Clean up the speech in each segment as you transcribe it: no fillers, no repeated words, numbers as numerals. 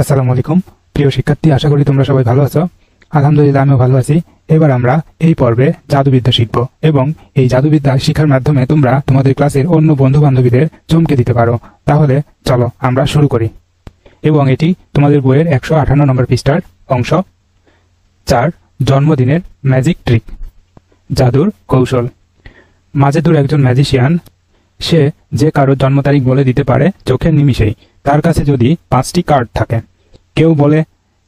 আসসালামু আলাইকুম প্রিয় শিক্ষার্থী, আশা করি তোমরা সবাই ভালো আছো। আলহামদুলিল্লাহ আমিও ভালো আছি। এবার আমরা এই পর্বে জাদুবিদ্যা শিখব এবং এই জাদুবিদ্যা শেখার মাধ্যমে তোমরা তোমাদের ক্লাসের অন্য বন্ধু বান্ধবীদের চমকে দিতে পারো। তাহলে চলো আমরা শুরু করি। এবং এটি তোমাদের বইয়ের 158 নম্বর পৃষ্ঠার অংশ 4, জন্মদিনের ম্যাজিক ট্রিক, জাদুর কৌশল। মাজেদুর একজন ম্যাজিশিয়ান। সে যে কারোর জন্ম তারিখ বলে দিতে পারে চোখের নিমিষেই। তার কাছে যদি 5টি কার্ড থাকে, কেউ বলে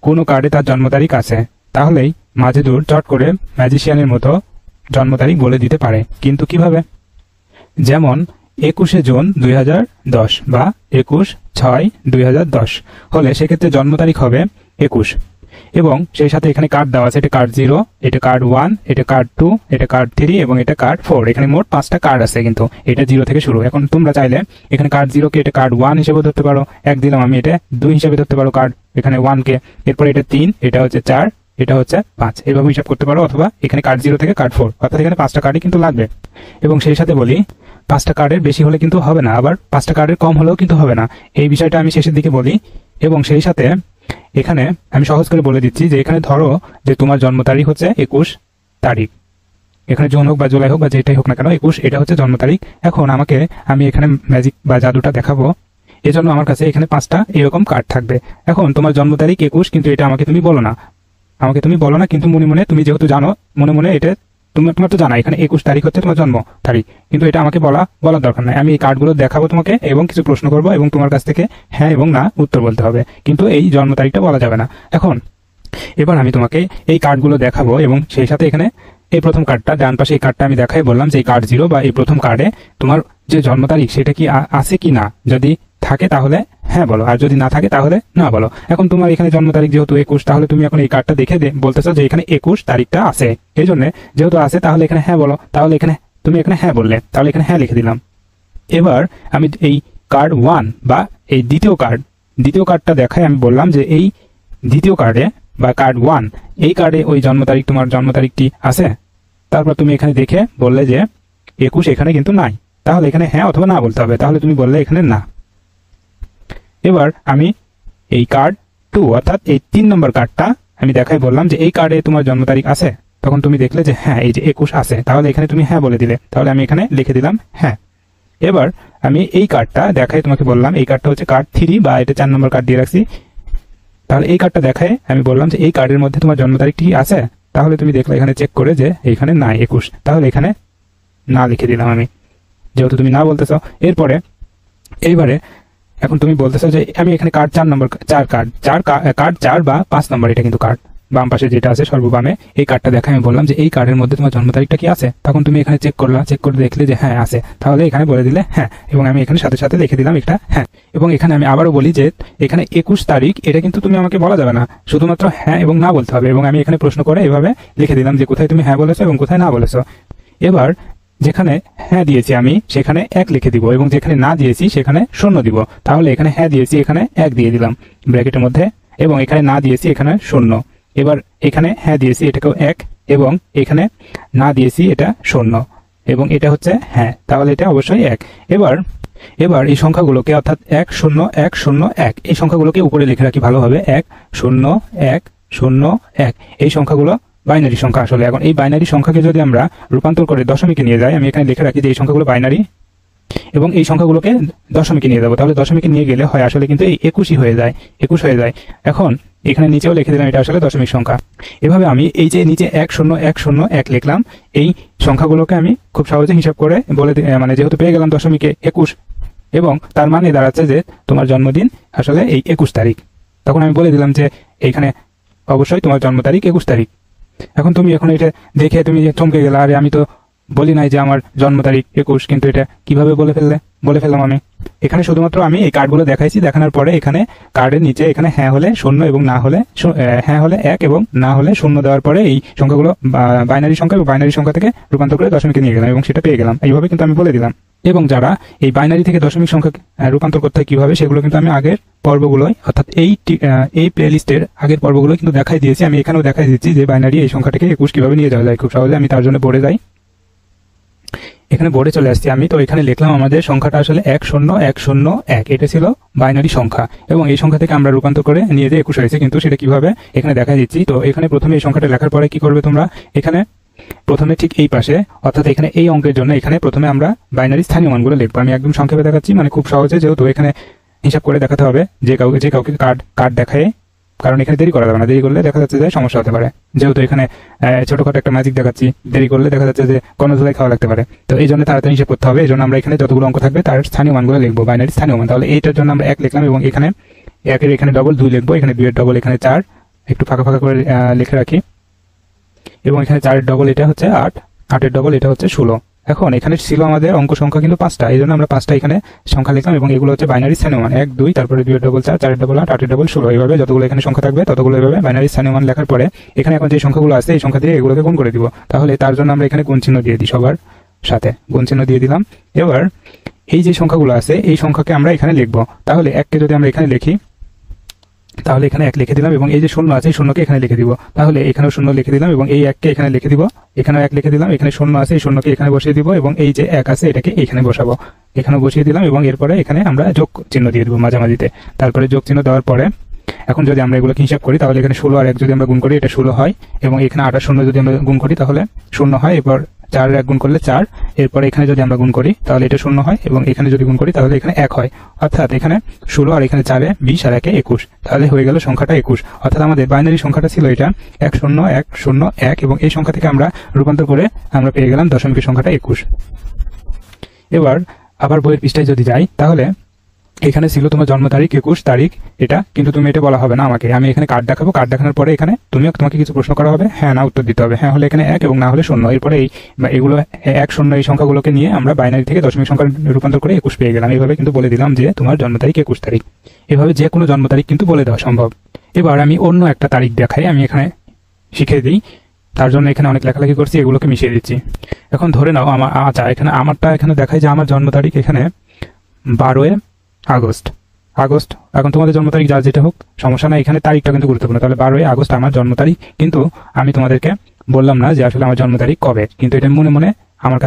কোনো কার্ডে তার জন্ম তারিখ আছে, তাহলেই মাজেদুর চট করে ম্যাজিশিয়ানের মতো জন্ম তারিখ বলে দিতে পারে। কিন্তু কিভাবে? যেমন 21শে জুন 2010 বা 21/6/2010 হলে সেক্ষেত্রে জন্ম তারিখ হবে 21। এবং সেই সাথে এখানে কার্ড দেওয়া আছে। এটা কার্ড 0, এটা কার্ড 1, এটা কার্ড 2, এটা কার্ড 3 এবং এটা কার্ড 4। এখানে মোট 5টা কার্ড আছে, কিন্তু এটা 0 থেকে শুরু। এখন তোমরা চাইলে এখানে কার্ড 0 কে এটা কার্ড 1 হিসেবে ধরতে পারো, 1 দিলাম আমি, এটা 2 হিসেবে ধরতে পারো কার্ড এখানে 1 কে, এরপর এটা 3, এটা হচ্ছে 4, এটা হচ্ছে 5, এইভাবে হিসাব করতে পারো। অথবা এখানে কার্ড 0 থেকে কার্ড 4, অর্থাৎ এখানে 5টা কার্ডই কিন্তু লাগবে। এবং সেই সাথে বলি 5টা কার্ডের বেশি হলে কিন্তু হবে না, আবার 5টা কার্ডের কম হলেও কিন্তু হবে না। এই বিষয়টা আমি শেষের দিকে বলি। এবং সেই সাথে এখানে আমি সহজ করে বলে দিচ্ছি যে এখানে ধরো যে তোমার জন্ম তারিখ হচ্ছে 21 তারিখ, এখানে জুন হোক বা জুলাই হোক বা যেটাই হোক না কেন, 21 এটা হচ্ছে জন্ম তারিখ। এখন আমি এখানে ম্যাজিক বা জাদুটা দেখাবো, এজন্য আমার কাছে এখানে 5টা এরকম কার্ড থাকবে। এখন তোমার জন্ম তারিখ 21, কিন্তু এটা আমাকে তুমি বলো না, কিন্তু মনে মনে তুমি যেহেতু জানো, মনে মনে এটা তোমার তো জানা এখানে 21 তারিখ হচ্ছে তোমার জন্ম তারিখ, কিন্তু এটা আমাকে বলার দরকার নাই। আমি এই কার্ডগুলো দেখাবো তোমাকে এবং কিছু প্রশ্ন করবো এবং তোমার কাছ থেকে হ্যাঁ এবং না উত্তর বলতে হবে, কিন্তু এই জন্ম তারিখটা বলা যাবে না। এবার আমি তোমাকে এই কার্ডগুলো দেখাবো এবং সেই সাথে এখানে এই প্রথম কার্ডটা ডান পাশে, এই কার্ডটা আমি দেখাই বললাম যে এই কার্ড 0 বা এই প্রথম কার্ডে তোমার যে জন্ম তারিখ সেটা কি আছে কি না, যদি থাকে তাহলে হ্যাঁ বলো, আর যদি না থাকে তাহলে না বলো। এখন তোমার এখানে জন্ম তারিখ যেহেতু 21, তাহলে তুমি এখন এই কার্ডটা দেখে বলতেছো যে এখানে 21 তারিখটা আছে, এই জন্য যেহেতু আছে তাহলে এখানে হ্যাঁ বলো। তাহলে এখানে তুমি এখানে হ্যাঁ বললে, তাহলে এখানে হ্যাঁ লিখে দিলাম। এবার আমি এই কার্ড 1 বা এই দ্বিতীয় কার্ডটা দেখাই। আমি বললাম যে এই দ্বিতীয় কার্ডে বা কার্ড 1 এই কার্ডে ওই তোমার জন্ম তারিখটি আছে। তারপর তুমি এখানে দেখে বললে যে 21 এখানে কিন্তু নাই, তাহলে এখানে হ্যাঁ অথবা না বলতে হবে। তাহলে তুমি বললে এখানে না। এবার আমি এই কার্ড 2 অর্থাৎ এই 3 নম্বর কার্ডটা আমি দেখাই বললাম যে এই কার্ডে তোমার জন্ম তারিখ আছে, তখন তুমি দেখলে যে হ্যাঁ এই যে 21 আছে, তাহলে এখানে তুমি হ্যাঁ বলে দিলে, তাহলে আমি এখানে লিখে দিলাম হ্যাঁ। এবার আমি এই কার্ডটা দেখাই তোমাকে বললাম, এই কার্ডটা হচ্ছে কার্ড 3 বা এটা 4 নম্বর কার্ড দিয়ে রাখছি। তাহলে এই কার্ডটা দেখায় আমি বললাম যে এই কার্ডের মধ্যে তোমার জন্ম তারিখটি আছে, তাহলে তুমি দেখলে এখানে চেক করে যে এখানে নাই 21, তাহলে এখানে না লিখে দিলাম আমি, যেহেতু তুমি না বলতেছো। এইবারে এখন তুমি বলতেছো যে আমি এখানে কার্ড 4 নম্বর কার্ড 4 বা 5 নম্বর, এটা কিন্তু কার্ড বাম পাশে যেটা আছে সর্ববামে, এই কার্ডটা দেখা আমি বললাম যে এই কার্ডের মধ্যে তোমার জন্ম তারিখটা কি আছে, তখন তুমি এখানে চেক করে দেখলে যে হ্যাঁ আছে, তাহলে এখানে বলে দিলে হ্যাঁ। এবং আমি এখানে সাথে সাথে লিখে দিলাম একটা হ্যাঁ। এবং এখানে আমি আবারও বলি যে এখানে 21 তারিখ এটা কিন্তু তুমি আমাকে বলা যাবে না, শুধুমাত্র হ্যাঁ এবং না বলতে হবে। এবং আমি এখানে প্রশ্ন করে এভাবে লিখে দিলাম যে কোথায় তুমি হ্যাঁ বলেছো এবং কোথায় না বলেছো। এবার যেখানে হ্যাঁ দিয়েছি আমি সেখানে 1 লিখে দিব এবং যেখানে না দিয়েছি সেখানে 0 দিব। তাহলে এখানে হ্যাঁ দিয়েছি এখানে 1 দিয়ে দিলাম ব্র্যাকেটের মধ্যে, এবং এখানে না দিয়েছি এখানে 0। এবার এখানে হ্যাঁ দিয়েছি এটাকেও 1 এবং এখানে না দিয়েছি এটা 0 এবং এটা হচ্ছে হ্যাঁ, তাহলে এটা অবশ্যই 1। এবার এই সংখ্যাগুলোকে অর্থাৎ 1 0 1 0 1 এই সংখ্যাগুলোকে উপরে লিখে রাখি ভালোভাবে, 1 0 1 0 1 এই সংখ্যাগুলো বাইনারি সংখ্যা। আসলে এখন এই বাইনারি সংখ্যাকে যদি আমরা রূপান্তর করে দশমিকে নিয়ে যাই, আমি এখানে লিখে রাখি যে এই সংখ্যাগুলো বাইনারি এবং এই সংখ্যাগুলোকে দশমিকে নিয়ে যাবো, তাহলে দশমিকে নিয়ে গেলে হয় আসলে কিন্তু এই 21 হয়ে যায়। এখন এখানে নিচেও লিখে দিলাম এটা আসলে দশমিক সংখ্যা। এভাবে আমি এই যে নিচে 1 0 1 0 1 লিখলাম, এই সংখ্যাগুলোকে আমি খুব সহজে হিসাব করে মানে যেহেতু পেয়ে গেলাম দশমিকে 21, এবং তার মানে দাঁড়াচ্ছে যে তোমার জন্মদিন আসলে এই 21 তারিখ। তখন আমি বলে দিলাম যে এইখানে অবশ্যই তোমার জন্ম তারিখ 21 তারিখ। এখন তুমি এটা দেখে তুমি চমকে গেলে, আরে আমি তো বলি নাই যে আমার জন্ম তারিখ 21, কিন্তু এটা কিভাবে বলে ফেললাম আমি। এখানে শুধুমাত্র আমি এই কার্ডগুলো দেখাইছি, দেখানোর পরে এখানে কার্ডের নিচে এখানে হ্যাঁ হলে 0 এবং না হলে হ্যাঁ হলে 1 এবং না হলে 0 দেওয়ার পরে এই সংখ্যাগুলো বাইনারি সংখ্যা এবং বাইনারি সংখ্যা থেকে রূপান্তর করে দশমিকে নিয়ে গেলাম এবং সেটা পেয়ে গেলাম। এইভাবে কিন্তু আমি বলে দিলাম। এবং যারা এই বাইনারি থেকে দশমিক সংখ্যা রূপান্তর করতে হয় কিভাবে, সেগুলো কিন্তু আমি আগের পর্বগুলোয় অর্থাৎ এই প্লেলিস্টের আগের পর্বগুলো কিন্তু দেখাই দিয়েছি। আমি এখানেও দেখাই দিচ্ছি যে বাইনারি এই সংখ্যাটাকে 21 কিভাবে নিয়ে যাওয়া যায় খুব সহজে। আমি তার জন্য পড়ে যাই। এখানে বোর্ডে চলে আসছি আমি। তো এখানে লিখলাম আমাদের সংখ্যাটা আসলে 10101, এটা ছিল বাইনারি সংখ্যা এবং এই সংখ্যা থেকে আমরা রূপান্তর করে নিয়ে যে 21 হয়েছে, কিন্তু সেটা কিভাবে এখানে দেখা দিচ্ছি। তো এখানে প্রথমে এই সংখ্যাটা লেখার পরে কি করবে তোমরা, এখানে প্রথমে ঠিক এই পাশে অর্থাৎ এখানে এই অঙ্কের জন্য এখানে প্রথমে আমরা বাইনারি স্থানীয় মানগুলো লিখবো। আমি একদম সংক্ষেপে দেখাচ্ছি, মানে খুব সহজে, যেহেতু এখানে হিসাব করে দেখাতে হবে যে কাউকে কার্ড দেখায়, কারণ এখানে দেরি করা যাবে না, দেরি করলে দেখা যাচ্ছে যে সমস্যা হতে পারে। যেহেতু এখানে ছোটখাটো একটা ম্যাজিক দেখাচ্ছি, দেরি করলে দেখা যাচ্ছে যে গণধোলাই খাওয়া লাগতে পারে। তো এই জন্য তাড়াতাড়ি হিসাব করতে হবে। এই জন্য আমরা এখানে যতগুলো অঙ্ক থাকবে তার স্থানীয় মানগুলো লিখবো, বাইনারি স্থানীয় মান। তাহলে এইটার জন্য আমরা 1 লিখলাম এবং এখানে 1 এর এখানে ডবল 2 লিখবো, এখানে 2 এর ডবল এখানে 4, একটু ফাঁকা ফাঁকা করে লিখে রাখি। এবং এখানে 4 এর ডবল এটা হচ্ছে 8, 8 এর ডবল এটা হচ্ছে 16। এখন এখানে ছিল আমাদের অঙ্ক সংখ্যা কিন্তু 5টা, এই জন্য আমরা 5টা এখানে সংখ্যা লিখলাম এবং এগুলো হচ্ছে বাইনারি স্থানীয় মান 1 2, তারপরে 2 এর ডবল 4, 4 এর ডবল 8, 8 এর ডবল 16। এইভাবে যতগুলো এখানে সংখ্যা থাকবে ততগুলো এইভাবে বাইনারি স্থানীয় মান লেখার পরে এখানে এখন যে সংখ্যাগুলো আছে এই সংখ্যা দিয়ে এগুলোকে গুণ করে দিব। তাহলে তার জন্য আমরা এখানে গুণ চিহ্ন দিয়ে দিই, সবার সাথে গুণ চিহ্ন দিয়ে দিলাম। এবার এই যে সংখ্যাগুলো আছে এই সংখ্যাকে আমরা এখানে লিখবো। তাহলে 1 কে যদি আমরা এখানে লিখি তাহলে এখানে 1 লিখে দিলাম এবং এই যে 0 আছে এই 0কে এখানে লিখে দিব। তাহলে এখানেও 0 লিখে দিলাম এবং এই 1কে এখানে লিখে দিব, এখানেও 1 লিখে দিলাম, এখানে 0 আছে এই 0কে এখানে বসিয়ে দিব এবং এই যে 1 আছে এটাকে এখানে বসাবো, এখানে বসিয়ে দিলাম এবং এরপরে এখানে আমরা যোগ চিহ্ন দিয়ে দিব মাঝামাঝিতে। তারপরে যোগ চিহ্ন দেওয়ার পরে এখন যদি আমরা এগুলোকে হিসাব করি তাহলে এখানে 16 আর 1 যদি আমরা গুণ করি এটা 16 হয় এবং এখানে 8 আর 0 যদি আমরা গুণ করি তাহলে 0 হয়। এরপর 4 আর 1 গুণ করলে 4, এরপরে এখানে যদি আমরা গুণ করি তাহলে এটা 0 হয় এবং এখানে যদি গুণ করি তাহলে এখানে 1 হয়। অর্থাৎ এখানে 16 আর এখানে 4 এ 20 আর 1 এ 21, তাহলে হয়ে গেল সংখ্যাটা 21। অর্থাৎ আমাদের বাইনারি সংখ্যাটা ছিল এটা 10101 এবং এই সংখ্যা থেকে আমরা রূপান্তর করে আমরা পেয়ে গেলাম দশমিকের সংখ্যাটা 21। এবার আবার বইয়ের পৃষ্ঠায় যদি যাই তাহলে এখানে ছিল তোমার জন্ম তারিখ 21 তারিখ, এটা কিন্তু তুমি এটা বলা হবে না আমাকে, আমি এখানে কার্ড দেখাবো, কার্ড দেখানোর পরে এখানে তোমাকে কিছু প্রশ্ন করা হবে, হ্যাঁ না উত্তর দিতে হবে। হ্যাঁ হলে এখানে 1 এবং না হলে 0। এরপরে এগুলো 1 0 এই সংখ্যাগুলোকে নিয়ে আমরা বাইনারি থেকে দশমিক সংখ্যা রূপান্তর করে 21 পেয়ে গেলাম। এইভাবে কিন্তু বলে দিলাম যে তোমার জন্ম তারিখ 21 তারিখ। এভাবে যে কোনো জন্ম তারিখ কিন্তু বলে দেওয়া সম্ভব। এবার আমি অন্য একটা তারিখ দেখাই, আমি এখানে শিখিয়ে দিই, তার জন্য এখানে অনেক লেখালেখি করছি, এগুলোকে মিশিয়ে দিচ্ছি। এখন ধরে নাও এখানে আমারটা এখানে দেখাই যে আমার জন্ম তারিখ এখানে 12 আগস্ট। এখন তোমাদের জন্ম তারিখ যার যেটা হোক সমস্যা নাই, এখানে তারিখটা কিন্তু গুরুত্বপূর্ণ। তাহলে 12 আগস্ট আমার জন্ম তারিখ, কিন্তু আমি তোমাদেরকে বললাম না যে আসলে আমার জন্ম তারিখ কবে, কিন্তু এটা মনে মনে আমার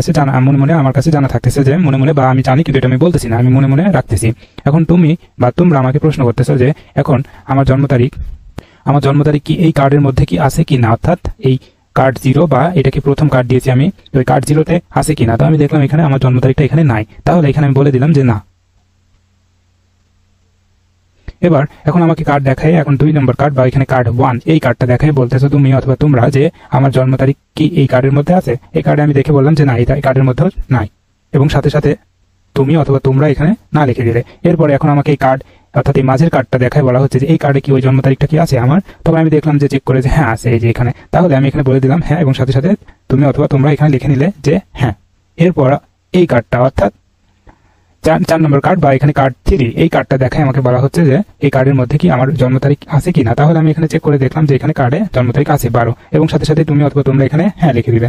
কাছে জানা থাকতেছে যে মনে মনে, বা আমি জানি কিন্তু এটা আমি বলতেছি না, আমি মনে মনে রাখতেছি। এখন তুমি বা তোমরা আমাকে প্রশ্ন করতেছো যে এখন আমার জন্ম তারিখ কি এই কার্ডের মধ্যে কি আছে কি না, অর্থাৎ এই কার্ড 0 বা এটা কি প্রথম কার্ড দিয়েছি আমি, ওই কার্ড 0তে আছে কি না। তো আমি দেখলাম এখানে আমার জন্ম তারিখটা এখানে নাই, তাহলে এখানে আমি বলে দিলাম যে না। এবার এখন আমাকে কার্ড দেখায়, এখন 2 নম্বর কার্ড বা এখানে কার্ড 1 এই কার্ডটা দেখায়, বলতেছো তুমি অথবা তোমরা যে আমার জন্ম তারিখ কি এই কার্ডের মধ্যে আছে। এই কার্ডে আমি দেখে বললাম যে না, এই কার্ডের মধ্যে নাই এবং সাথে সাথে তুমি অথবা তোমরা এখানে না লিখে দিলে। এরপরে এখন আমাকে এই কার্ড অর্থাৎ এই মাঝের কার্ডটা দেখায়, বলা হচ্ছে যে এই কার্ডে কি ওই জন্ম তারিখটা কি আছে আমার। তবে আমি দেখলাম যে চেক করে যে হ্যাঁ আছে এই যে এখানে, তাহলে আমি এখানে বলে দিলাম হ্যাঁ এবং সাথে সাথে তুমি অথবা তোমরা এখানে লিখে নিলে যে হ্যাঁ। এরপর এই কার্ডটা অর্থাৎ 4 নম্বর কার্ড বা এখানে কার্ড 3 এই কার্ডটা দেখায়, আমাকে বলা হচ্ছে যে এই কার্ডের মধ্যে কি আমার জন্ম তারিখ আছে কিনা। তাহলে আমি এখানে চেক করে দেখলাম যে এখানে কার্ডে জন্ম তারিখ আছে 12 এবং সাথে সাথে তুমি অথবা তোমরা এখানে হ্যাঁ লিখে দিলে।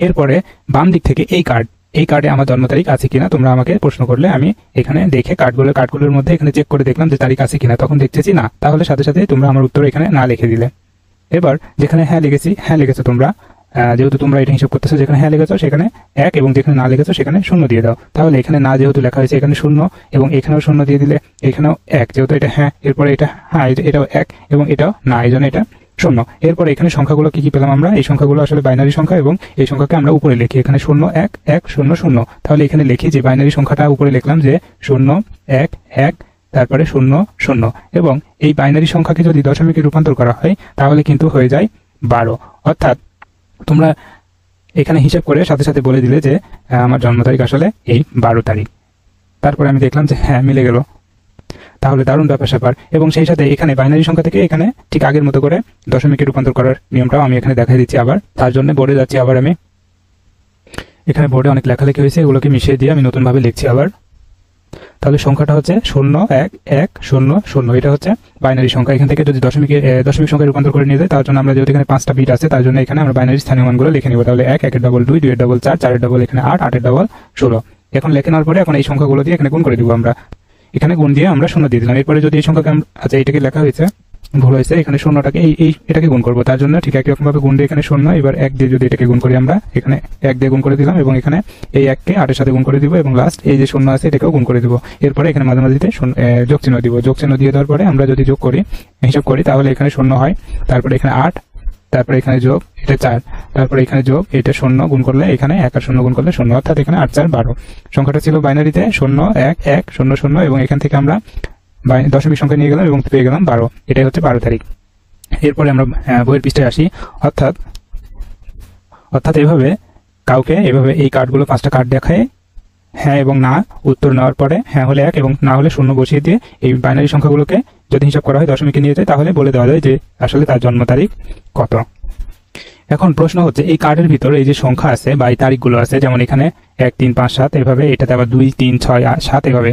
এরপরে বাম দিক থেকে এই কার্ডে আমার জন্ম তারিখ আছে কিনা তোমরা আমাকে প্রশ্ন করলে, আমি এখানে দেখে কার্ডগুলোর মধ্যে এখানে চেক করে দেখলাম যে তারিখ আছে কিনা, তখন দেখতেছি না, তাহলে সাথে সাথে তোমরা আমার উত্তর এখানে না লিখে দিলে। এবার যেখানে হ্যাঁ লিখেছো তোমরা, যেহেতু তোমরা এটা হিসাব করতেছো, যেখানে হ্যাঁ লিখেছো সেখানে 1 এবং যেখানে না লিখেছো সেখানে 0 দিয়ে দাও। তাহলে এখানে না যেহেতু লেখা হয়েছে এখানে 0 এবং এখানেও 0 দিয়ে দিলে, এখানেও 1 যেহেতু এটা হ্যাঁ, এরপরে এটা হ্যাঁ এটাও 1 এবং এটাও না, এই জন্য এটা 0। এরপরে এখানে সংখ্যাগুলো কি পেলাম আমরা, এই সংখ্যাগুলো আসলে বাইনারি সংখ্যা এবং এই সংখ্যাকে আমরা উপরে লিখি, এখানে 0 1 1 0 0। তাহলে এখানে লিখি যে বাইনারি সংখ্যাটা উপরে লিখলাম যে 0 1 1 তারপরে 0 0 এবং এই বাইনারি সংখ্যাকে যদি দশমিকে রূপান্তর করা হয় তাহলে কিন্তু হয়ে যায় 12। অর্থাৎ তোমরা এখানে হিসাব করে সাথে সাথে বলে দিলে যে আমার জন্ম তারিখ আসলে এই 12 তারিখ। তারপরে আমি দেখলাম যে হ্যাঁ মিলে গেল, তাহলে দারুণ ব্যাপার। এবং সেই সাথে এখানে বাইনারি সংখ্যা থেকে এখানে ঠিক আগের মতো করে দশমিকে রূপান্তর করার নিয়মটাও আমি এখানে দেখাই দিচ্ছি। আবার তার জন্য বোর্ডে যাচ্ছি, আবার আমি এখানে বোর্ডে অনেক লেখালেখি হয়েছে, এগুলোকে মিশিয়ে দিয়ে আমি নতুনভাবে লিখছি আবার। তাহলে সংখ্যাটা হচ্ছে 0 1 1 0 0, এটা হচ্ছে বাইনারি সংখ্যা। এখান থেকে যদি দশমিক সংখ্যায় রূপান্তর করে নিয়ে যায় তার জন্য আমরা যেহেতু এখানে 5টা বিট আছে তার জন্য এখানে আমরা বাইনারি স্থানীয় মানগুলো লিখে নিব। তাহলে 1 1 এর ডবল 2 2 এর ডবল 4 4 এর ডবল এখানে 8 8 এর ডবল 16। এখন লিখে নেওয়ার পরে এখন এই সংখ্যাগুলো দিয়ে এখানে গুণ করে দিব আমরা, এখানে গুণ দিয়ে আমরা 0 দিয়ে দিলাম। এরপরে যদি এই সংখ্যাকে আচ্ছা এটাকে লেখা হয়েছে ভুল হয়েছে, এখানে শূন্যটাকে এটাকে গুণ করবো, তার জন্য ঠিক একই রকম ভাবে গুণ দিয়ে এখানে শূন্য, এবার 1 দিয়ে যদি এটাকে গুণ করি আমরা এখানে 1 দিয়ে গুণ করে দিলাম এবং এখানে এই 1কে 8 এর সাথে গুণ করে দিব এবং লাস্ট এই যে শূন্য আছে এটাকেও গুণ করে দিব। এরপরে এখানে মাঝামাঝিতে যোগ চিহ্ন দিব। যোগ চিহ্ন দিয়ে দেওয়ার পরে আমরা যদি যোগ করি, হিসাব করি, তাহলে এখানে শূন্য হয়, তারপরে এখানে 8, তারপরে এখানে যোগ, এটা 4, তারপরে এখানে যোগ, এটা শূন্য, গুণ করলে এখানে 1 আর 0 গুণ করলে 0, অর্থাৎ এখানে 8 4 12। সংখ্যাটা ছিল বাইনারিতে 0 1 1 0 0 এবং এখান থেকে আমরা দশমিক সংখ্যা নিয়ে গেলাম এবং পেয়ে গেলাম 12। এটাই হচ্ছে 12 তারিখ। এরপরে আমরা বইয়ের পৃষ্ঠায় আসি। অর্থাৎ এভাবে কাউকে এভাবে এই কার্ডগুলো 5টা কার্ড দেখায়, হ্যাঁ এবং না উত্তর নেওয়ার পরে হ্যাঁ হলে 1 এবং না হলে 0 বসিয়ে দিয়ে এই বাইনারি সংখ্যাগুলোকে যদি হিসাব করা হয় দশমিকে নিয়ে যায়, তাহলে বলে দেওয়া যায় যে আসলে তার জন্ম তারিখ কত। এখন প্রশ্ন হচ্ছে এই কার্ডের ভিতরে এই যে সংখ্যা আছে বা এই তারিখগুলো আছে, যেমন এখানে 1 3 5 7 এভাবে, এটাতে আবার 2 3 6 7 এভাবে,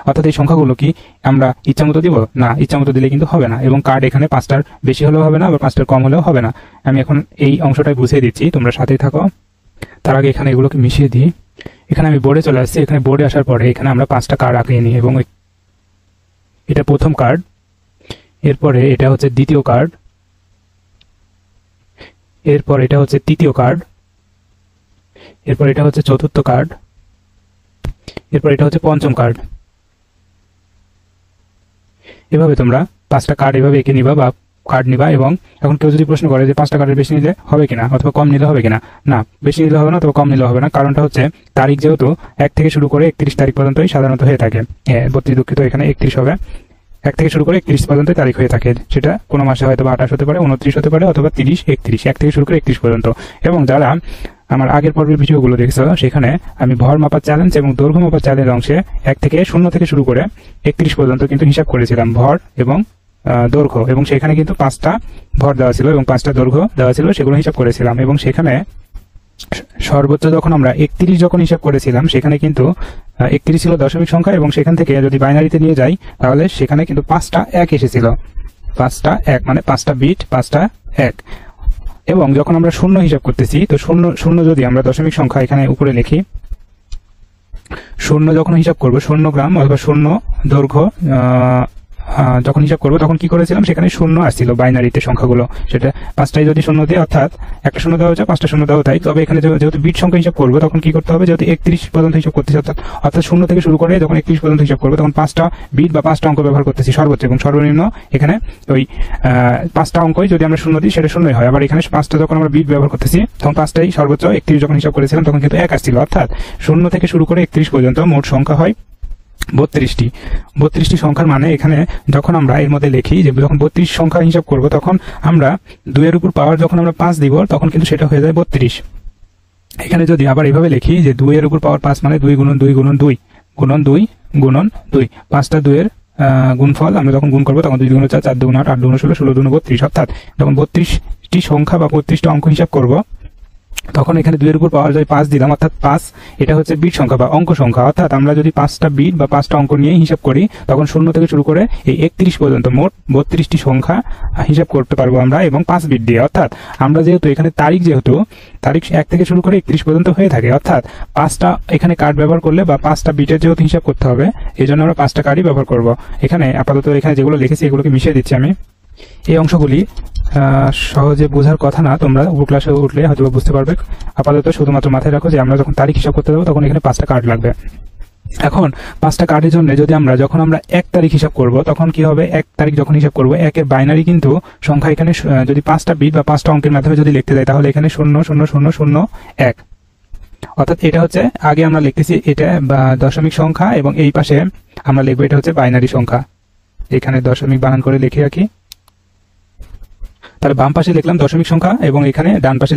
অর্থাৎ এই সংখ্যাগুলো কি আমরা ইচ্ছামতো দিব? না, ইচ্ছামতো দিলে কিন্তু হবে না, এবং কার্ড এখানে 5টার বেশি হলেও হবে না, আবার 5টার কম হলেও হবে না। আমি এখন এই অংশটাই বুঝিয়ে দিচ্ছি, তোমরা সাথেই থাকো। তার আগে এখানে এগুলোকে মিশিয়ে দিই। এখানে আমি বোর্ডে চলে আসছি। এখানে বোর্ডে আসার পরে এখানে আমরা 5টা কার্ড আঁকিয়ে নিই এবং এটা প্রথম কার্ড, এরপরে এটা হচ্ছে দ্বিতীয় কার্ড, এরপর এটা হচ্ছে তৃতীয় কার্ড, এরপর এটা হচ্ছে চতুর্থ কার্ড, এরপর এটা হচ্ছে পঞ্চম কার্ড। এভাবে তোমরা 5টা কার্ড এভাবে এঁকে নিবা বা কার্ড নিবা। এবং এখন কেউ যদি প্রশ্ন করে যে 5টা কার্ডের বেশি নিলে হবে কিনা অথবা কম নিলে হবে কিনা, না, বেশি নিলে হবে না অথবা কম নিলে হবে না। কারণটা হচ্ছে তারিখ যেহেতু 1 থেকে শুরু করে 31 তারিখ পর্যন্তই সাধারণত হয়ে থাকে, 32 দুঃখিত, এখানে 31 হবে, 1 থেকে শুরু করে 31 পর্যন্ত তারিখ হয়ে থাকে। সেটা কোনো মাসে হয়তো 28 হতে পারে, 29 হতে পারে, অথবা 30 31, 1 থেকে শুরু করে 31 পর্যন্ত। এবং যারা আমার আগের পর্বের ভিডিওগুলো দেখছো, সেখানে আমি ভর মাপার চ্যালেঞ্জ এবং দৈর্ঘ্য মাপার চ্যালেঞ্জ অংশে 1 থেকে 0 থেকে শুরু করে 31 পর্যন্ত কিন্তু হিসাব করেছিলাম ভর এবং দৈর্ঘ্য, এবং সেখানে কিন্তু 5টা ভর দেওয়া ছিল এবং 5টা দৈর্ঘ্য দেওয়া ছিল, সেগুলো হিসাব করেছিলাম। এবং সেখানে সর্বোচ্চ যখন আমরা 31 যখন হিসাব করেছিলাম, সেখানে কিন্তু 31 ছিল দশমিক সংখ্যা, এবং সেখান থেকে যদি বাইনারিতে নিয়ে যাই তাহলে সেখানে কিন্তু 5টা 1 এসেছিল, 5টা 1 মানে 5টা বিট, 5টা 1। এবং যখন আমরা 0 হিসাব করতেছি, তো 0 যদি আমরা দশমিক সংখ্যা এখানে উপরে লিখি, 0 যখন হিসাব করবো 0 গ্রাম অথবা 0 দৈর্ঘ্য যখন হিসাব করবো তখন কি করেছিলাম, সেখানে 0 আসছিল বাইনারিতে সংখ্যাগুলো, সেটা 5টাই যদি 0 দিয়ে, অর্থাৎ একটা 0 দেওয়া হচ্ছে, 5টা 0 দেওয়া তাই। তবে এখানে যেহেতু বিট সংখ্যা হিসাব করবো তখন কি করতে হবে, যেহেতু 31 পর্যন্ত হিসাব করতেছি, অর্থাৎ 0 থেকে শুরু করে যখন 31 পর্যন্ত হিসাব করবো তখন 5টা বিট বা 5টা অঙ্ক ব্যবহার করতেছি সর্বোচ্চ, এবং সর্বনিম্ন এখানে ওই 5টা অঙ্কই যদি আমরা 0 দিই সেটা 0ই হয়। আবার এখানে 5টা যখন আমরা বিট ব্যবহার করতেছি তখন 5টাই সর্বোচ্চ, 31 যখন হিসাব করেছিলাম তখন কিন্তু 1 আসছিল, অর্থাৎ 0 থেকে শুরু করে 31 পর্যন্ত মোট সংখ্যা হয় 32টি। 32টি সংখ্যার মানে এখানে যখন আমরা এর মধ্যে লিখি যে যখন 32 সংখ্যা হিসাব করব, তখন আমরা 2 এর উপর পাওয়ার যখন আমরা 5 দিব তখন কিন্তু সেটা হয়ে যায় 32। এখানে যদি আবার এইভাবে লিখি যে 2 এর উপর পাওয়ার 5 মানে 2 গুণন 2 গুণন 2 গুণন 2 গুণন 2, 5টা 2 এর গুণফল আমরা যখন গুণ করবো তখন 2 গুণ 4 4 গুণ 8 8 গুণ 16 16 গুণ 32, অর্থাৎ যখন 32টি সংখ্যা বা 32টা অঙ্ক হিসাব করব তখন এখানে 2 এর উপর পাওয়ার যায় 5 দিলাম, অর্থাৎ 5 এটা হচ্ছে বিট সংখ্যা বা অঙ্ক সংখ্যা। অর্থাৎ আমরা যদি 5টা বিট বা 5টা অঙ্ক নিয়ে হিসাব করি তখন 0 থেকে শুরু করে এই 31 পর্যন্ত মোট 32টি সংখ্যা হিসাব করতে পারবো আমরা, এবং 5 বিট দিয়ে। অর্থাৎ আমরা যেহেতু এখানে তারিখ 1 থেকে শুরু করে 31 পর্যন্ত হয়ে থাকে, অর্থাৎ 5টা এখানে কার্ড ব্যবহার করলে বা 5টা বিটের যেহেতু হিসাব করতে হবে, এই জন্য আমরা 5টা কার্ডই ব্যবহার করব। এখানে আপাতত এখানে যেগুলো লিখেছি এগুলোকে মিশিয়ে দিচ্ছি আমি। এই অংশগুলি সহজে বোঝার কথা না, তোমরা উপর ক্লাসে উঠলে হয়তো বুঝতে পারবে। আপাতত শুধুমাত্র মাথায় রাখো যে আমরা যখন তারিখ হিসাব করতে যাবো তখন এখানে 5টা কার্ড লাগবে। এখন 5টা কার্ডের জন্য যদি যখন আমরা 1 তারিখ হিসাব করব তখন কি হবে, 1 তারিখ যখন হিসাব করব 1 এর বাইনারি কিন্তু সংখ্যা এখানে যদি 5টা বিট বা 5টা অঙ্কের মাধ্যমে যদি লিখতে যাই তাহলে এখানে 0 0 0 0 1, অর্থাৎ এটা হচ্ছে আগে আমরা লিখতেছি এটা বা দশমিক সংখ্যা, এবং এই পাশে আমরা লিখবো এটা হচ্ছে বাইনারি সংখ্যা। এখানে দশমিক বানান করে লিখে রাখি, তাহলে বাম পাশে লিখলাম দশমিক সংখ্যা এবং এখানে ডান পাশে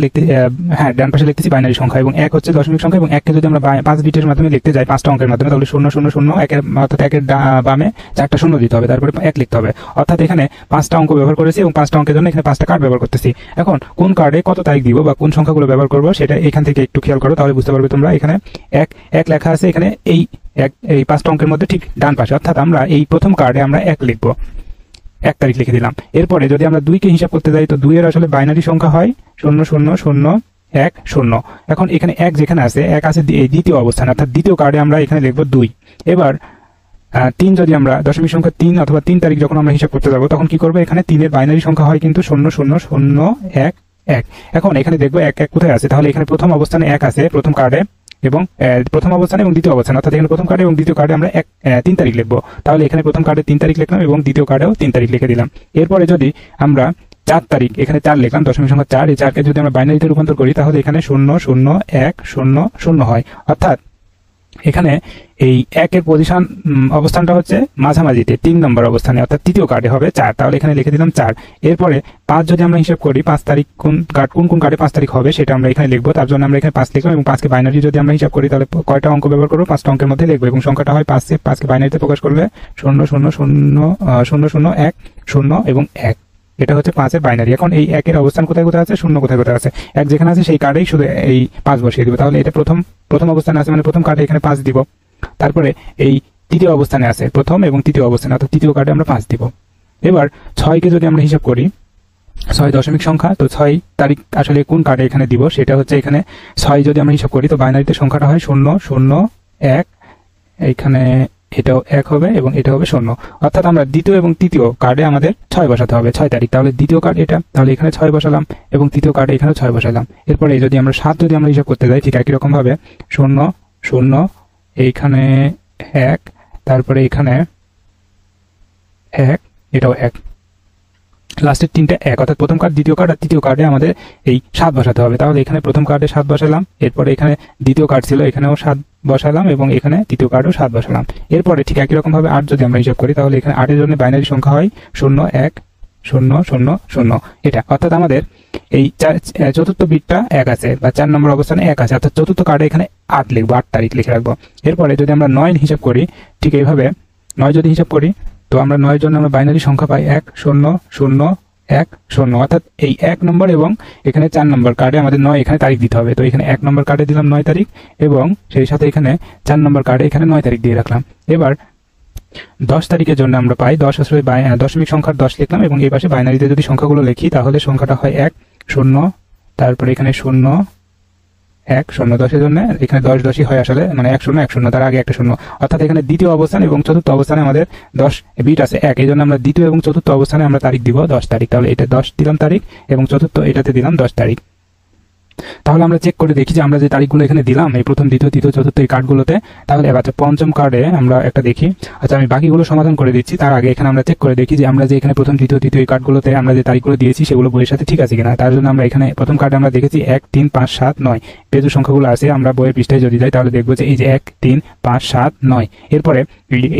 লিখতেছি বাইনারি সংখ্যা, এবং 1 হচ্ছে দশমিক সংখ্যা, এবং 1কে যদি আমরা 5 বিটের মাধ্যমে লিখতে যাই 5টা অঙ্কের মাধ্যমে তাহলে 0 0 0 1 এর, অর্থাৎ 1 এর বামে 4টা 0 দিতে হবে, তারপরে 1 লিখতে হবে। অর্থাৎ এখানে 5টা অঙ্ক ব্যবহার করেছি এবং 5টা অঙ্কের জন্য এখানে 5টা কার্ড ব্যবহার করতেছি। এখন কোন কার্ডে কত তারিখ দিব বা কোন সংখ্যাগুলো ব্যবহার করব সেটা এখান থেকে একটু খেয়াল করো, তাহলে বুঝতে পারবে তোমরা। এখানে 1 লেখা আছে, এখানে এই 5টা অঙ্কের মধ্যে ঠিক ডান পাশে, অর্থাৎ আমরা এই প্রথম কার্ডে আমরা 1 লিখবো, 1 তারিখ লিখে দিলাম। এরপরে যদি আমরা 2কে হিসাব করতে যাই তো 2 এর আসলে বাইনারি সংখ্যা হয় 0 0 0 1 0। এখন এখানে 1 যেখানে আছে 1 আছে এই দ্বিতীয় অবস্থান, অর্থাৎ দ্বিতীয় কার্ডে আমরা এখানে লিখবো 2। এবার 3 যদি আমরা দশমিক সংখ্যা 3 অথবা 3 তারিখ যখন আমরা হিসাব করতে যাবো তখন কি করবো, এখানে 3-এর বাইনারি সংখ্যা হয় কিন্তু 00001 1। এখন এখানে দেখবো 1 1 কোথায় আছে, তাহলে এখানে প্রথম অবস্থানে 1 আছে প্রথম কার্ডে এবং প্রথম অবস্থানে এবং দ্বিতীয় অবস্থানে, অর্থাৎ এখানে প্রথম কার্ডে এবং দ্বিতীয় কার্ডে আমরা 3 তারিখ লিখবো। তাহলে এখানে প্রথম কার্ডে 3 তারিখ লিখলাম এবং দ্বিতীয় কার্ডেও 3 তারিখ লিখে দিলাম। এরপরে যদি আমরা 4 তারিখ, এখানে 4 লিখলাম, দশমিক সংখ্যা 4, এই 4কে যদি আমরা বাইনারিতে রূপান্তর করি তাহলে এখানে 00100 হয়। অর্থাৎ এখানে এই 1-এর পজিশন অবস্থানটা হচ্ছে মাঝামাঝিতে 3 নম্বর অবস্থানে, অর্থাৎ তৃতীয় কার্ডে হবে 4, তাহলে এখানে লিখে দিলাম 4। এরপরে 5 যদি আমরা হিসাব করি 5 তারিখ কোন কার্ডে 5 তারিখ হবে সেটা আমরা এখানে লিখবো, তার জন্য আমরা এখানে 5 লিখলাম এবং 5কে বাইনারি যদি আমরা হিসাব করি তাহলে কয়টা অঙ্ক ব্যবহার করবো, 5টা অঙ্কের মধ্যে লিখবো এবং সংখ্যাটা হয় 5কে বাইনারিতে প্রকাশ করলে 0000010 এবং 1। এটা হচ্ছে 5-এর বাইনারি। এখন এই 1-এর অবস্থান কোথায় কোথায় আছে, 0 কোথায় কোথায় আছে, 1 যেখানে আছে সেই কার্ডেই শুধু এই 5 বসিয়ে দিব। তাহলে এটা প্রথম অবস্থানে আছে মানে প্রথম কার্ডে এখানে 5 দিব। তারপরে এই তৃতীয় অবস্থানে আছে প্রথম এবং তৃতীয় অবস্থানে, অর্থাৎ তৃতীয় কার্ডে আমরা 5 দিব। এবার 6কে যদি আমরা হিসাব করি, 6 দশমিক সংখ্যা, তো 6 তারিখ আসলে কোন কার্ডে এখানে দিব সেটা হচ্ছে এখানে 6 যদি আমরা হিসাব করি তো বাইনারিতে সংখ্যাটা হয় 001, এইখানে এটাও 1 হবে এবং এটা হবে 0, অর্থাৎ আমরা দ্বিতীয় এবং তৃতীয় কার্ডে আমাদের 6 বসাতে হবে, 6 তারিখ। তাহলে দ্বিতীয় কার্ড এটা, তাহলে এখানে 6 বসালাম এবং তৃতীয় কার্ডে এখানে 6 বসালাম। এরপরে যদি আমরা 7 যদি আমরা হিসাব করতে যাই ঠিক একই রকম ভাবে 0 এইখানে 1, তারপরে এখানে 1, এটাও 1, লাস্টের 3টা 1, অর্থাৎ প্রথম কার্ড, দ্বিতীয় কার্ড আর তৃতীয় কার্ডে আমাদের এই 7 বসাতে হবে। তাহলে এখানে প্রথম কার্ডে 7 বসালাম, এরপরে এখানে দ্বিতীয় কার্ড ছিল এখানেও 7 বসালাম এবং এখানে তৃতীয় কার্ডও 7 বসালাম। এরপরে ঠিক একই রকম ভাবে 8 যদি আমরা হিসাব করি তাহলে এখানে 8-এর জন্য বাইনারি সংখ্যা হয় 01000, এটা। অর্থাৎ আমাদের এই চতুর্থ বিটটা 1 আছে বা 4 নম্বর অবস্থানে 1 আছে, অর্থাৎ চতুর্থ কার্ডে এখানে 8 লিখবো, 8 তারিখ লিখে রাখবো। এরপরে যদি আমরা 9 হিসাব করি ঠিক এইভাবে 9 যদি হিসাব করি তো আমরা 9-এর জন্য আমরা বাইনারি সংখ্যা পাই 100110, অর্থাৎ এই 1 নম্বর এবং এখানে 4 নম্বর কার্ডে আমাদের 9 এখানে তারিখ দিতে হবে। তো এখানে 1 নম্বর কার্ডে দিলাম 9 তারিখ এবং সেই সাথে এখানে 4 নম্বর কার্ডে এখানে 9 তারিখ দিয়ে রাখলাম। এবার 10 তারিখের জন্য আমরা পাই 10 আসলে দশমিক সংখ্যার 10 লিখলাম এবং এই পাশে বাইনারিতে যদি সংখ্যাগুলো লিখি তাহলে সংখ্যাটা হয় 10, তারপরে এখানে 0 1 0, 10-এর জন্য এখানে 10 10ই হয় আসলে, মানে 10 তার আগে একটা 0, অর্থাৎ এখানে দ্বিতীয় অবস্থান এবং চতুর্থ অবস্থানে আমাদের 10 বিট আছে 1, এই জন্য আমরা দ্বিতীয় এবং চতুর্থ অবস্থানে আমরা তারিখ দিব 10 তারিখ। তাহলে এটা 10 দিলাম তারিখ এবং চতুর্থ এটাতে দিলাম 10 তারিখ। তাহলে আমরা চেক করে দেখি যে আমরা যে তারিখগুলো এখানে দিলাম এই প্রথম, দ্বিতীয়, তৃতীয়, চতুর্থ এই কার্ডগুলোতে, তাহলে এবার পঞ্চম কার্ডে আমরা একটা দেখি। আচ্ছা, আমি বাকিগুলো সমাধান করে দিচ্ছি, তার আগে এখানে আমরা চেক করে দেখি যে আমরা যে এখানে প্রথম, দ্বিতীয়, তৃতীয় এই কার্ডগুলোতে আমরা যে তারিখগুলো দিয়েছি সেগুলো বইয়ের সাথে ঠিক আছে কিনা। তার জন্য আমরা এখানে প্রথম কার্ডে আমরা দেখেছি 1 3 5 7 9 পেজের সংখ্যাগুলো আছে, আমরা বইয়ের পৃষ্ঠায় যদি যাই তাহলে দেখবো যে এই যে 1 3 5 7 9। এরপরে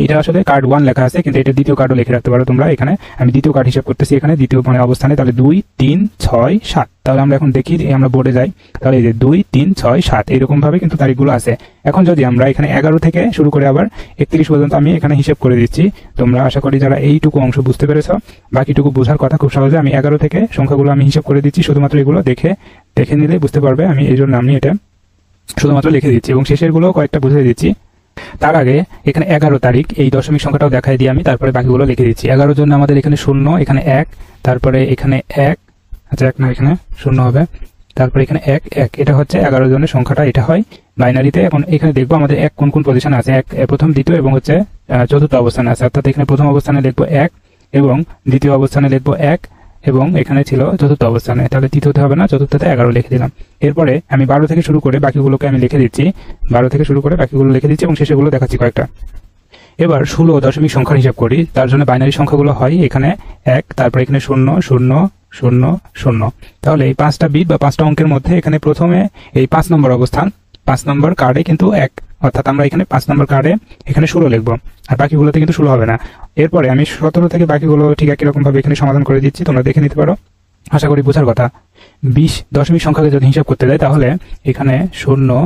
এটা আসলে কার্ড 1 লেখা আছে কিন্তু এটা দ্বিতীয় কার্ডও লিখে রাখতে পারো তোমরা। এখানে আমি দ্বিতীয় কার্ড হিসাব করতেছি, এখানে দ্বিতীয় মানে অবস্থানে, তাহলে 2 3 6 7। তাহলে আমরা এখন দেখি আমরা বোর্ডে যাই, তাহলে এই যে 2 3 6 7 এইরকম ভাবে কিন্তু তারিখগুলো আছে। এখন যদি আমরা এখানে 11 থেকে শুরু করে আবার 31 পর্যন্ত আমি এখানে হিসাব করে দিচ্ছি, তোমরা আশা করি যারা এইটুকু অংশ বুঝতে পেরেছো, বাকিটুকু বোঝার কথা খুব সহজে। আমি 11 থেকে সংখ্যাগুলো আমি হিসাব করে দিচ্ছি, শুধুমাত্র এগুলো দেখে নিলে বুঝতে পারবে। আমি এই জন্য আমি এটা শুধুমাত্র লিখে দিচ্ছি এবং শেষের গুলো কয়েকটা বুঝিয়ে দিচ্ছি। তার আগে এখানে 11 তারিখ এই দশমিক সংখ্যাটাও দেখাই দিই আমি, তারপরে বাকিগুলো লিখে দিচ্ছি। 11-র জন্য আমাদের এখানে 0, এখানে 1, তারপরে এখানে 1, আচ্ছা 1 না এখানে 0 হবে, তারপরে এখানে 1 1, এটা হচ্ছে 11 জনের সংখ্যাটা, এটা হয় বাইনারিতে। এখন এখানে দেখবো আমাদের 1 কোন কোন পজিশনে আছে, 1 প্রথম, দ্বিতীয় এবং হচ্ছে চতুর্থ অবস্থানে আছে, অর্থাৎ এখানে প্রথম অবস্থানে লিখবো 1 এবং দ্বিতীয় অবস্থানে লিখবো 1 এবং এখানে ছিল চতুর্থ অবস্থানে, তাহলে তৃতীয়তে হবে না, চতুর্থতে 11 লিখে দিলাম। এরপরে আমি 12 থেকে শুরু করে বাকিগুলোকে আমি লিখে দিচ্ছি, 12 থেকে শুরু করে বাকিগুলো লিখে দিচ্ছি এবং শেষেগুলো দেখাচ্ছি কয়েকটা। এবার 16 দশমিক সংখ্যার হিসাব করি, তার জন্য বাইনারি সংখ্যাগুলো হয় এখানে 1, তারপর এখানে 0 0 0 0। তাহলে এই 5টা বিট বা 5টা অঙ্কের মধ্যে এখানে প্রথমে এই 5 নম্বর অবস্থান, 5 নম্বর কার্ডে কিন্তু 1, অর্থাৎ আমরা এখানে 5 নম্বর কার্ডে এখানে 16 লিখবো আর বাকিগুলোতে কিন্তু 16 হবে না। এরপরে আমি 17 থেকে বাকিগুলো ঠিক একই রকম ভাবে এখানে সমাধান করে দিচ্ছি, তোমরা দেখে নিতে পারো, আশা করি বোঝার কথা। 20 দশমিক সংখ্যাকে যদি হিসাব করতে যাই তাহলে এখানে 0,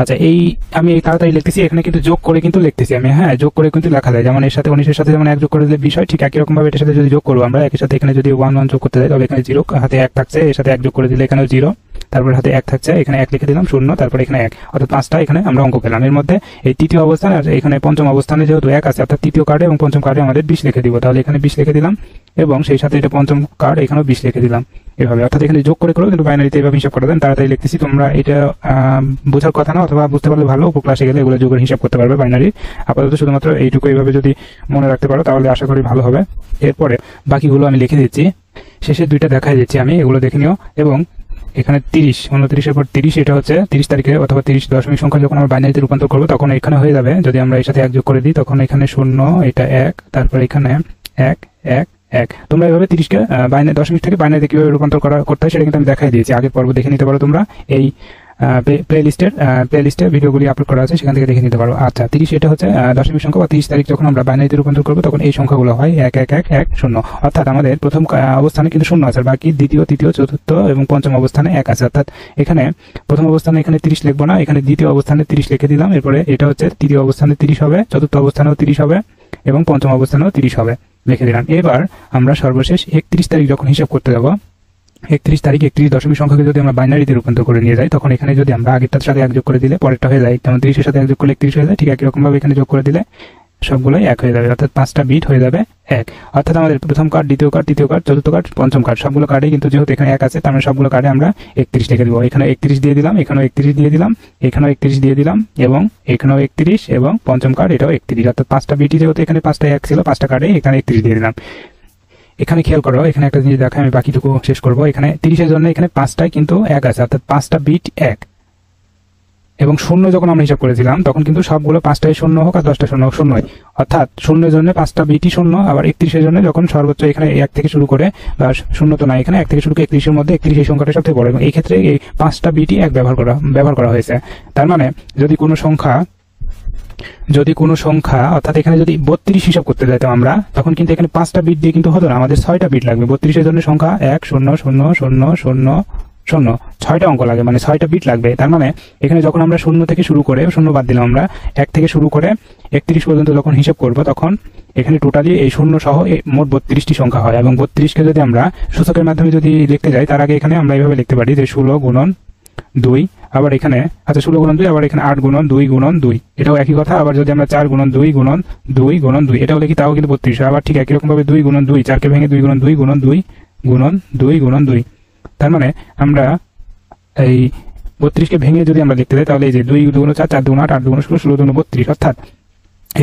আচ্ছা এই আমি এই তাড়াতাড়ি লিখতেছি, এখানে কিন্তু যোগ করে কিন্তু লিখতেছি আমি, হ্যাঁ যোগ করে কিন্তু লেখা যায়, যেমন এর সাথে 19-এর সাথে যেমন 1 যোগ করে দিলে 20 হয়, ঠিক একই রকম ভাবে এটার সাথে যদি যোগ করবো আমরা একের সাথে এখানে যদি 1 1 যোগ করতে যাই তাহলে এখানে 0, হাতে 1 থাকছে, এর সাথে 1 যোগ করে দিলে এখানেও 0, তারপর হাতে 1 থাকছে, এখানে 1 লিখে দিলাম 0, তারপর এখানে 1, অর্থাৎ 5টা এখানে আমরা অঙ্ক পেলাম। এর মধ্যে এই তৃতীয় অবস্থানে আর এখানে পঞ্চম অবস্থানে যেহেতু 1 আছে, অর্থাৎ তৃতীয় কার্ডে এবং পঞ্চম কার্ডে আমাদের 20 লিখে দিব, তাহলে এখানে 20 লিখে দিলাম এবং সেই সাথে এটা পঞ্চম কার্ড, এখানেও 20 লিখে দিলাম এভাবে। অর্থাৎ এখানে যোগ করে করেও কিন্তু বাইনারিতে এভাবে হিসাব করে দেন। তাড়াতাড়ি লিখতেছি, তোমরা এটা বোঝার কথা না, অথবা বুঝতে পারলে ভালো, উপর ক্লাসে গেলে এগুলো যোগের হিসাব করতে পারবে বাইনারি। আপাতত শুধুমাত্র এইটুকু এইভাবে যদি মনে রাখতে পারো তাহলে আশা করি ভালো হবে। এরপরে বাকিগুলো আমি লিখে দিচ্ছি, শেষে দুইটা দেখাই দিচ্ছি আমি, এগুলো দেখে নিও। এবং এখানে 30, 29-এর পর 30, এটা হচ্ছে 30 তারিখে অথবা 30 দশমিক সংখ্যা যখন আমরা বাইনারিতে রূপান্তর করবো তখন এখানে হয়ে যাবে, যদি আমরা এর সাথে 1 যোগ করে দিই তখন এখানে 0, এটা 1, তারপর এখানে 1 1 1। তোমরা এভাবে 30কে বাইনারি দশমিক থেকে বাইনারিতে কিভাবে রূপান্তর করতে হয় সেটা কিন্তু আমি দেখাই দিয়েছি, আগের পর্ব দেখে নিতে পারো তোমরা। এই প্লেলিস্টে ভিডিওগুলি আপলোড করা আছে, সেখান থেকে দেখে নিতে পারো। আচ্ছা, 30 এটা হচ্ছে দশমিক সংখ্যা বা 30 তারিখ যখন আমরা বাইনারিতে রূপান্তর করবো তখন এই সংখ্যাগুলো হয় 1 1 1 1 0। অর্থাৎ আমাদের প্রথম অবস্থানে কিন্তু 0 আছে, বাকি দ্বিতীয়, তৃতীয়, চতুর্থ এবং পঞ্চম অবস্থানে 1 আছে। অর্থাৎ এখানে প্রথম অবস্থানে এখানে 30 লিখবো না, এখানে দ্বিতীয় অবস্থানে 30 লিখে দিলাম। এরপরে এটা হচ্ছে তৃতীয় অবস্থানে 30 হবে, চতুর্থ অবস্থানেও 30 হবে এবং পঞ্চম অবস্থানেও 30 হবে, লিখে দিলাম। এবার আমরা সর্বশেষ 31 তারিখ যখন হিসাব করতে যাব, 31 তারিখ 31 দশমিক সংখ্যাকে যদি আমরা বাইনারিতে রূপান্তর করে নিয়ে যাই তখন এখানে যদি আমরা আগেরটার সাথে 1 যোগ করে দিলে পরেরটা হয়ে যায়, যেমন 30-এর সাথে 1 যোগ করলে 31 হয়ে যায়, ঠিক একই রকম ভাবে এখানে যোগ করে দিলে সবগুলোই 1 হয়ে যাবে। অর্থাৎ 5টা বিট হয়ে যাবে 1। অর্থাৎ আমাদের প্রথম কার্ড, দ্বিতীয় কার্ড, তৃতীয় কার্ড, চতুর্থ কার্ড, পঞ্চম কার্ড সবগুলো কার্ডে কিন্তু যেহেতু এখানে 1 আছে তার মানে সবগুলো কার্ডে আমরা 31 লিখে দিব। এখানে 31 দিয়ে দিলাম, এখানেও 31 দিয়ে দিলাম, এখানেও 31 দিয়ে দিলাম এবং এখানেও 31 এবং পঞ্চম কার্ড এটাও 31। অর্থাৎ 5টা বিটই যেহেতু এখানে 5টা 1 ছিল, 5টা কার্ডে এখানে 31 দিয়ে দিলাম। এখানে খেয়াল করো, এখানে একটা জিনিস দেখায়, আমি বাকিটুকু শেষ করবো। এখানে 30-এর জন্য এখানে 5টায় কিন্তু 1 আছে, অর্থাৎ 5টা বিট 1 এবং 0 যখন আমরা হিসাব করেছিলাম তখন কিন্তু সবগুলো 5টায় 0 হোক আর 10টা 0 হোক 0, অর্থাৎ 0-এর জন্য 5টা বিটই 0। আবার 31-এর জন্য যখন সর্বোচ্চ এখানে 1 থেকে শুরু করে, বা 0 তো না, এখানে 1 থেকে শুরু করে 31-এর মধ্যে 31 এই সংখ্যাটা সবথেকে বড় এবং এই ক্ষেত্রে এই 5টা বিটই 1 ব্যবহার করা হয়েছে। তার মানে যদি কোনো সংখ্যা অর্থাৎ এখানে যদি 32 হিসাব করতে যাইতাম আমরা তখন কিন্তু এখানে 5টা বিট দিয়ে কিন্তু হতো না, আমাদের 6টা বিট লাগবে। 32-এর জন্য সংখ্যা 1 0 0 0 0 0, 6টা অঙ্ক লাগে, মানে 6টা বিট লাগবে। তার মানে এখানে যখন আমরা 0 থেকে শুরু করে, 0 বাদ দিলাম আমরা, 1 থেকে শুরু করে 31 পর্যন্ত যখন হিসাব করব তখন এখানে টোটালি এই 0 সহ মোট 32টি সংখ্যা হয়। এবং 32কে যদি আমরা সূচকের মাধ্যমে যদি লিখতে যাই তার আগে এখানে আমরা এইভাবে লিখতে পারি যে 16 গুণন 2, আবার এখানে 16 গুণন 2, আবার এখানে 8 গুণন 2 গুণন 2, এটাও একই কথা। আবার যদি আমরা 4 গুণন 2 গুণন 2 গুণন 2 এটাও লিখি তাও কিন্তু 32 হয়। আবার ঠিক একই রকম ভাবে 2 গুণন 2, 4কে ভেঙে 2 গুণন 2 গুণন 2 গুণন 2 গুণন 2। তার মানে আমরা এই 32কে ভেঙে যদি আমরা লিখতে যাই তাহলে এই যে 2 2 4, 4 2 8, 8 2 16, 16 2 32। অর্থাৎ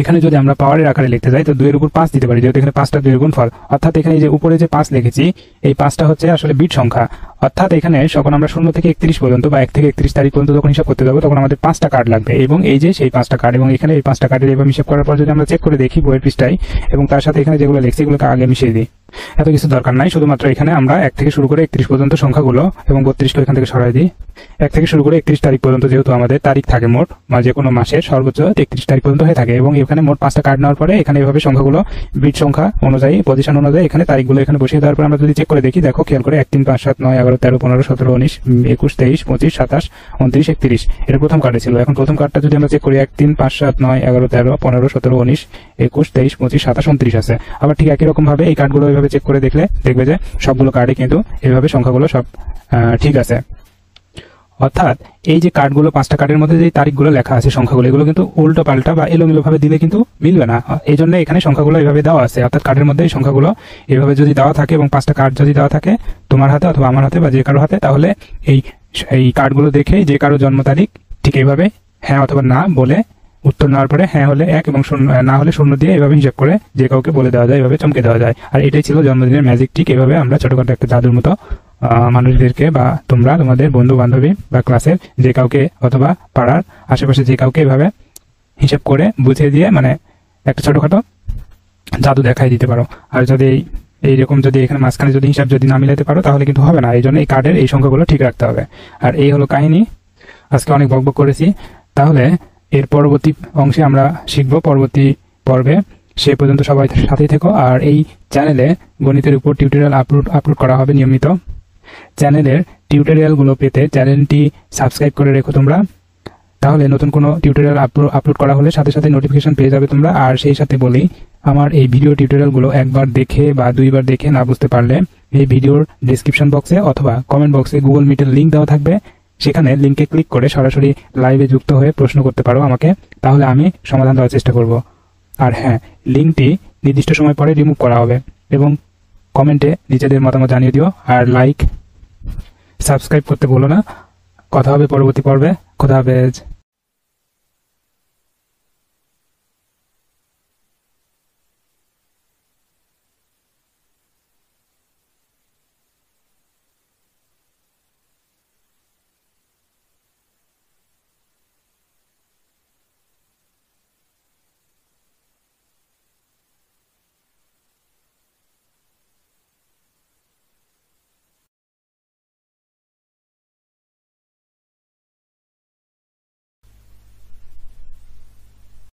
এখানে যদি আমরা পাওয়ারের আকারে লিখতে যাই তো 2 এর উপর 5 দিতে পারি, যেহেতু এখানে 5টা 2 এর গুণফল। অর্থাৎ এখানে এই যে উপরে যে 5 লিখেছি এই 5টা হচ্ছে আসলে বিট সংখ্যা। অর্থাৎ এখানে যখন আমরা 0 থেকে 31 পর্যন্ত বা 1 থেকে 31 তারিখ পর্যন্ত যখন হিসাব করতে যাবো তখন আমাদের 5টা কার্ড লাগবে এবং এই যে সেই 5টা কার্ড, এবং এখানে এই 5টা কার্ডের এভাবে হিসাব করার পর যদি আমরা চেক করে দেখি বইয়ের পৃষ্ঠায় এবং তার সাথে এখানে যেগুলো লিখছি এগুলোকে আগে মিশিয়ে দিই, এত কিছু দরকার নাই। শুধুমাত্র এখানে আমরা 1 থেকে শুরু করে 31 পর্যন্ত সংখ্যাগুলো এবং 32কে এখান থেকে সরাই দিই। 1 থেকে শুরু করে 31 তারিখ পর্যন্ত যেহেতু আমাদের তারিখ থাকে মোট, বা যে কোনো মাসের সর্বোচ্চ 31 তারিখ পর্যন্ত হয়ে থাকে এবং এখানে মোট 5টা কার্ড নেওয়ার পরে এখানে এভাবে সংখ্যাগুলো বিট সংখ্যা অনুযায়ী, পজিশন অনুযায়ী এখানে তারিখগুলো এখানে বসিয়ে দেওয়ার পর আমরা যদি চেক করে দেখি, দেখো খেয়াল করে 1 3 5 7 9 11 13 15 17 19 21 23 25 27 29 31 এটা প্রথম কার্ডে ছিল। এখন প্রথম কার্ডটা যদি আমরা চেক করি 1 3 5 7 9 11 13 15 17 19 21 23 25 27 29 আছে। আবার ঠিক একই রকম ভাবে এই কার্ডগুলো এইভাবে চেক করে দেখলে দেখবে যে সবগুলো কার্ডে কিন্তু এইভাবে সংখ্যাগুলো সব ঠিক আছে। অর্থাৎ এই যে কার্ডগুলো 5টা কার্ডের মধ্যে যে তারিখগুলো লেখা আছে সংখ্যাগুলো, এগুলো কিন্তু উল্টো পাল্টা বা এলোমেলো ভাবে দিলে কিন্তু মিলবে না, এই জন্য এখানে সংখ্যাগুলো এইভাবে দেওয়া আছে। অর্থাৎ কার্ডের মধ্যে এই সংখ্যাগুলো এইভাবে যদি দেওয়া থাকে এবং 5টা কার্ড যদি দেওয়া থাকে তোমার হাতে অথবা আমার হাতে বা যে কারো হাতে, তাহলে এই কার্ডগুলো দেখে যে কারো জন্ম তারিখ ঠিক এইভাবে হ্যাঁ অথবা না বলে উত্তর নেওয়ার পরে হ্যাঁ হলে 1 এবং না হলে 0 দিয়ে এইভাবে হিসাব করে যে কাউকে বলে দেওয়া যায়, এইভাবে চমকে দেওয়া যায়। আর এটাই ছিল জন্মদিনের ম্যাজিক ট্রিক। এইভাবে আমরা ছোটখাটো একটা জাদুর মতো মানুষদেরকে বা তোমরা তোমাদের বন্ধু বান্ধবী বা ক্লাসের যে কাউকে অথবা পাড়ার আশেপাশে যে কাউকে এভাবে হিসাব করে বুঝিয়ে দিয়ে মানে একটা ছোটখাটো জাদু দেখাই দিতে পারো। আর যদি এইরকম যদি এখানে মাঝখানে যদি হিসাব যদি না মিলাতে পারো তাহলে কিন্তু হবে না, এই জন্য এই কার্ডের এই সংখ্যাগুলো ঠিক রাখতে হবে। আর এই হলো কাহিনী। আজকে অনেক বকবক করেছি, তাহলে এর পরবর্তী অংশে আমরা শিখবো পরবর্তী পর্বে। সে পর্যন্ত সবাই সাথেই থেকো। আর এই চ্যানেলে গণিতের উপর টিউটোরিয়াল আপলোড করা হবে নিয়মিত। চ্যানেলের টিউটোরিয়ালগুলো পেতে চ্যানেলটি সাবস্ক্রাইব করে রেখো তোমরা, তাহলে নতুন কোনো টিউটোরিয়াল আপলোড করা হলে সাথে সাথে নোটিফিকেশন পেয়ে যাবে তোমরা। আর সেই সাথে বলি, আমার এই ভিডিও টিউটোরিয়ালগুলো একবার দেখে বা দুইবার দেখে না বুঝতে পারলে এই ভিডিওর ডেসক্রিপশন বক্সে অথবা কমেন্ট বক্সে গুগল মিটের লিঙ্ক দেওয়া থাকবে, সেখানে লিঙ্কে ক্লিক করে সরাসরি লাইভে যুক্ত হয়ে প্রশ্ন করতে পারো আমাকে, তাহলে আমি সমাধান দেওয়ার চেষ্টা করব। আর হ্যাঁ, লিঙ্কটি নির্দিষ্ট সময় পরে রিমুভ করা হবে এবং কমেন্টে নিজেদের মতামত জানিয়ে দিও, আর লাইক সাবস্ক্রাইব করতে বলো না। কথা হবে পরবর্তী পর্বে। খোদা হাফেজ।